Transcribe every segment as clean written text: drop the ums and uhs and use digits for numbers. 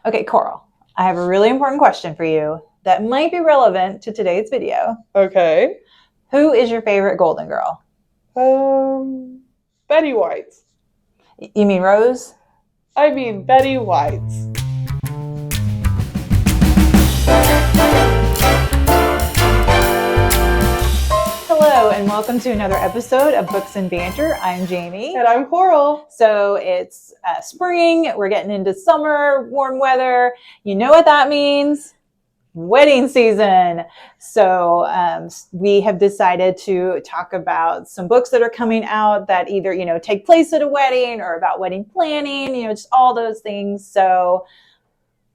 Okay, Coral, I have a really important question for you that might be relevant to today's video. Okay. Who is your favorite Golden Girl? Betty White. You mean Rose? I mean Betty White. Hello, and welcome to another episode of Books and Banter. I'm Jamie. And I'm Coral. So it's spring, we're getting into summer, warm weather. You know what that means? Wedding season. So we have decided to talk about some books that are coming out that either, take place at a wedding or about wedding planning, just all those things. So,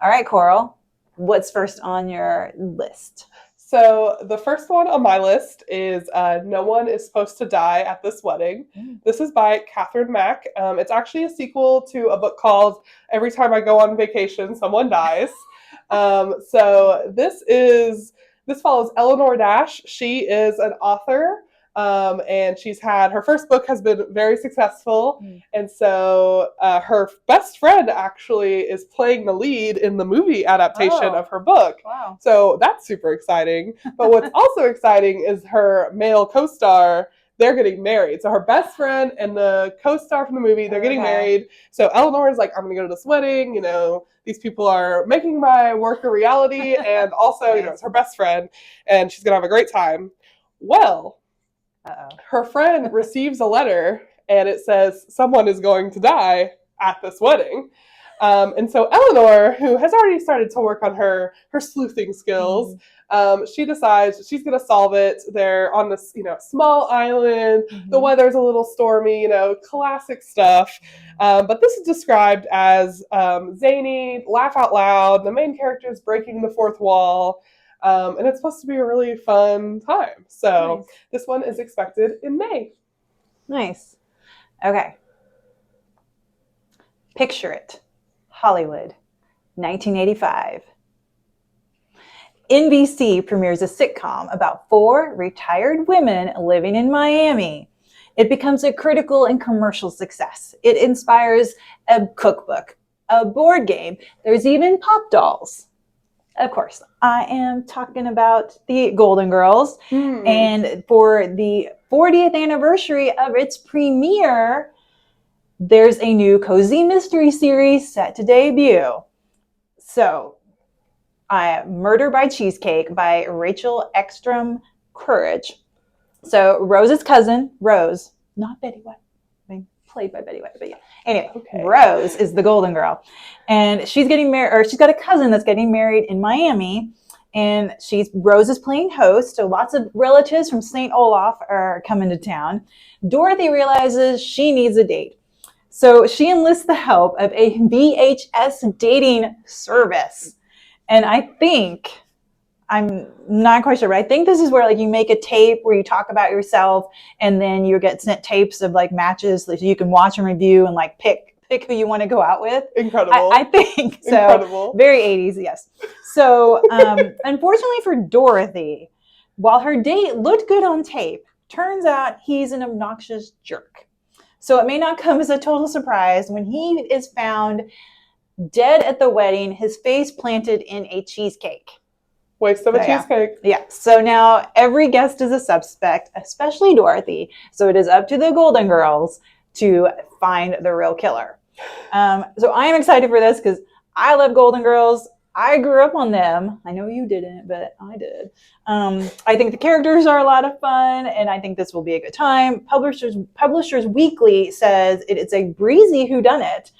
all right, Coral, what's first on your list? So the first one on my list is No One is Supposed to Die at This Wedding. This is by Catherine Mack. It's actually a sequel to a book called Every Time I Go on Vacation, Someone Dies. So this follows Eleanor Dash. She is an author, and her first book has been very successful. And so her best friend actually is playing the lead in the movie adaptation of her book. Wow. So that's super exciting. But what's also exciting is her male co-star. They're getting married. So her best friend and the co-star from the movie, they're getting married. So Eleanor is like, I'm going to go to this wedding. These people are making my work a reality. And also, it's her best friend and she's going to have a great time. Well, her friend receives a letter and it says someone is going to die at this wedding. And so Eleanor, who has already started to work on her sleuthing skills, she decides she's going to solve it. They're on this, small island. The weather's a little stormy, classic stuff. But this is described as zany, laugh out loud. The main character is breaking the fourth wall. And it's supposed to be a really fun time. So This one is expected in May. Nice. Okay. Picture it. Hollywood, 1985. NBC premieres a sitcom about 4 retired women living in Miami. It becomes a critical and commercial success. It inspires a cookbook, a board game. There's even pop dolls. Of course, I am talking about the Golden Girls. And for the 40th anniversary of its premiere, there's a new cozy mystery series set to debut. So, Murder by Cheesecake by Rachel Ekstrom Courage. So Rose's cousin, Rose, not Betty White, played by Betty White, but yeah. Anyway, Rose is the Golden Girl, and she's getting married, or she's got a cousin that's getting married in Miami, and Rose is playing host. So lots of relatives from St. Olaf are coming to town. Dorothy realizes she needs a date. So she enlists the help of a VHS dating service. And I'm not quite sure, but I think this is where you make a tape where you talk about yourself and then you get sent tapes of matches that you can watch and review and pick who you want to go out with. Incredible. I think so. Incredible. Very 80s, yes. So unfortunately for Dorothy, while her date looked good on tape, turns out he's an obnoxious jerk. So it may not come as a total surprise when he is found dead at the wedding, his face planted in a cheesecake. Waste of a cheesecake. Yeah. So now every guest is a suspect, especially Dorothy. So it is up to the Golden Girls to find the real killer. So I am excited for this because I love Golden Girls. I grew up on them. I know you didn't, but I did. I think the characters are a lot of fun, and I think this will be a good time. Publishers Weekly says it's a breezy whodunit.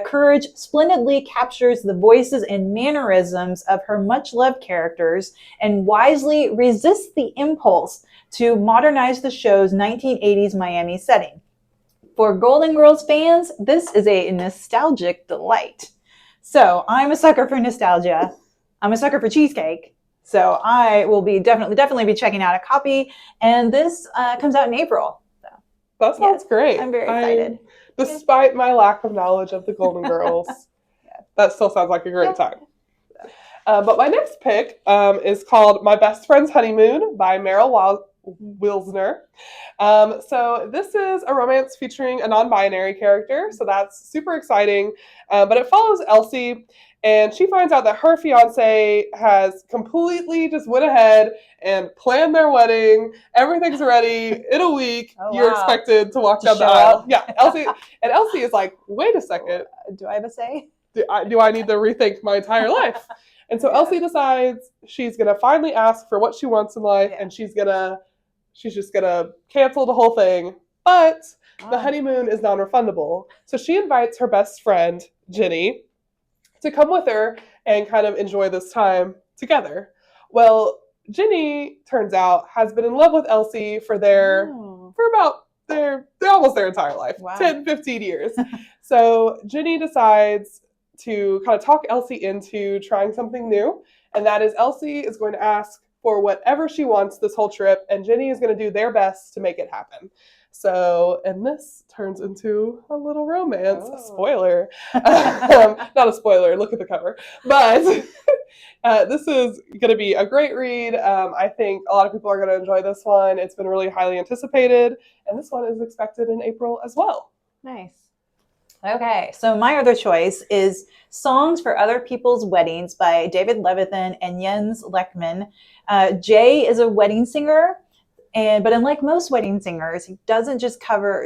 Courage splendidly captures the voices and mannerisms of her much-loved characters and wisely resists the impulse to modernize the show's 1980s Miami setting. For Golden Girls fans, this is a nostalgic delight. So I'm a sucker for nostalgia. I'm a sucker for cheesecake. So I will be definitely be checking out a copy. And this comes out in April. So, that sounds great. I'm very excited. Despite my lack of knowledge of the Golden Girls, that still sounds like a great time. But my next pick is called My Best Friend's Honeymoon by Meryl Wilsner. So this is a romance featuring a non-binary character, so that's super exciting. But it follows Elsie, and she finds out that her fiance has completely just went ahead and planned their wedding. Everything's ready in a week. Oh, You're wow. expected to walk down the show aisle. up. Yeah, Elsie is like, wait a second. Do I have a say? Do I need to rethink my entire life? And so Elsie decides she's going to finally ask for what she wants in life, and she's just going to cancel the whole thing. But the honeymoon is non-refundable. So she invites her best friend, Ginny, to come with her and kind of enjoy this time together. Well, Ginny, turns out, has been in love with Elsie for almost their entire life. Wow. 10, 15 years. So Ginny decides to kind of talk Elsie into trying something new. And that is Elsie is going to ask for whatever she wants this whole trip. And Ginny is going to do their best to make it happen. So, and this turns into a little romance. Oh. Spoiler. Not a spoiler. Look at the cover. But this is going to be a great read. I think a lot of people are going to enjoy this one. It's been really highly anticipated. And this one is expected in April as well. Nice. Okay, so my other choice is Songs for Other People's Weddings by David Levithan and Jens Lekman. Jay is a wedding singer, but unlike most wedding singers, he doesn't just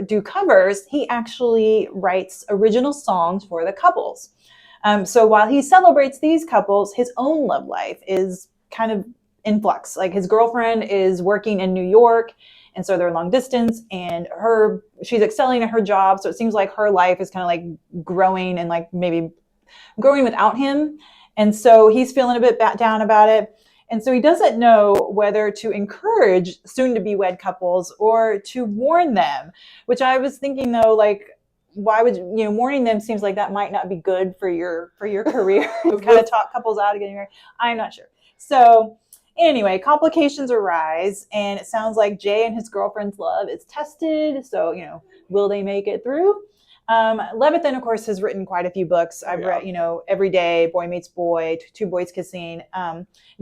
do covers, he actually writes original songs for the couples. So while he celebrates these couples, his own love life is kind of in flux. Like his girlfriend is working in New York, and so they're long distance, and she's excelling at her job. So it seems like her life is kind of like growing and like maybe growing without him. And so he's feeling a bit down about it. And so he doesn't know whether to encourage soon to be wed couples or to warn them, which I was thinking though, like, why would warning them seems like that might not be good for your career. Kind of talk couples out of getting married. I'm not sure. So anyway, complications arise, and it sounds like Jay and his girlfriend's love is tested. So, will they make it through? Levithan, of course, has written quite a few books. I've read, Every Day, Boy Meets Boy, Two Boys Kissing.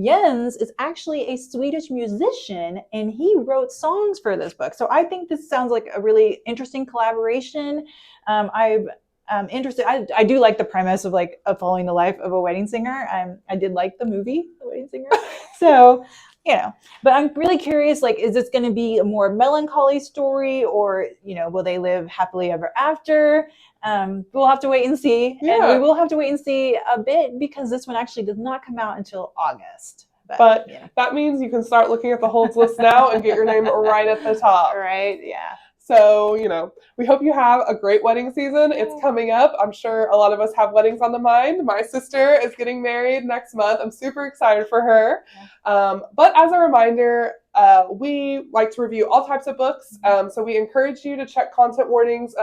Jens is actually a Swedish musician, and he wrote songs for this book. So I think this sounds like a really interesting collaboration. I'm interested. I do like the premise of following the life of a wedding singer. I did like the movie, The Wedding Singer. So, but I'm really curious, is this going to be a more melancholy story, or, will they live happily ever after? We'll have to wait and see. Yeah. And we will have to wait and see a bit, because this one actually does not come out until August. But that means you can start looking at the holds list now and get your name right at the top. Right, yeah. So, we hope you have a great wedding season. It's coming up. I'm sure a lot of us have weddings on the mind. My sister is getting married next month. I'm super excited for her. But as a reminder, we like to review all types of books. So we encourage you to check content warnings,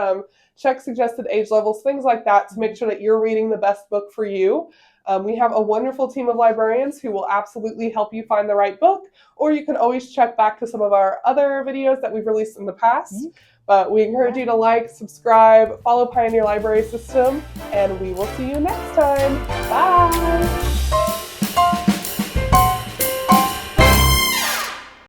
check suggested age levels, things like that, to make sure that you're reading the best book for you. We have a wonderful team of librarians who will absolutely help you find the right book, or you can always check back to some of our other videos that we've released in the past. Mm-hmm. But we encourage you to like, subscribe, follow Pioneer Library System, and we will see you next time. Bye!